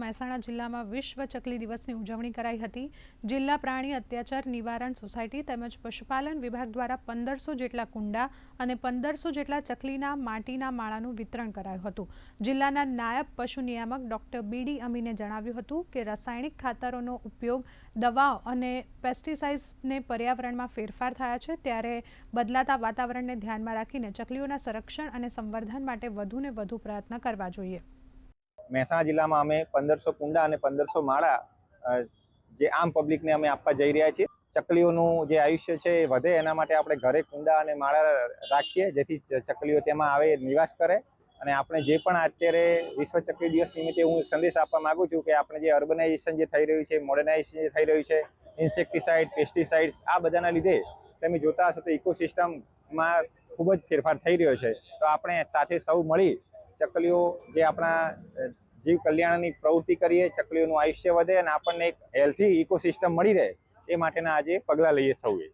મહેસાણા જિલ્લામાં વિશ્વ ચકલી દિવસની ઉજવણી કરાઈ હતી। જિલ્લા પ્રાણી અત્યાચાર નિવારણ સોસાયટી તેમજ પશુપાલન વિભાગ દ્વારા 1500 જેટલા કુંડા અને 1500 જેટલા ચકલીના માટીના માળાનું વિતરણ કરાયું હતું। જિલ્લાના નાયબ પશુ નિયામક ડોક્ટર બીડી અમીને જણાવ્યું હતું કે રાસાયણિક ખાતરોનો ઉપયોગ, દવાઓ અને પેસ્ટિસાઇડ્સને પર્યાવરણમાં ફેરફાર થયા છે, ત્યારે બદલાતા વાતાવરણને ધ્યાનમાં રાખીને ચકલીઓના સંરક્ષણ અને સંવર્ધન માટે વધુને વધુ પ્રયત્ન કરવા જોઈએ। મહેસાણા જિલ્લામાં અમે 1500 કુંડા અને 1500 માળા જે આમ પબ્લિકને અમે આપવા જઈ રહ્યા છીએ। ચકલીઓનું જે આયુષ્ય છે એ વધે એના માટે આપણે ઘરે કુંડા અને માળા રાખીએ, જેથી ચકલીઓ તેમાં આવે, નિવાસ કરે। અને આપણે જે પણ અત્યારે વિશ્વ ચકલી દિવસ નિમિત્તે હું સંદેશ આપવા માંગુ છું કે આપણે જે અર્બનાઇઝેશન જે થઈ રહ્યું છે, મોડર્નાઇઝેશન જે થઈ રહ્યું છે, ઇન્સેક્ટિસાઇડ, પેસ્ટિસાઇડ્સ, આ બધાના લીધે તમે જોતા હશો તો ઇકોસિસ્ટમમાં ખૂબ જ ફેરફાર થઈ રહ્યો છે। તો આપણે સાથે સૌ મળી ચકલીઓ જે આપણા જીવ કલ્યાણની પ્રવૃત્તિ કરીએ, ચકલીઓનું આયુષ્ય વધે અને આપણને એક હેલ્થી ઇકોસિસ્ટમ મળી રહે, એ માટેના આજે પગલાં લઈએ સૌએ।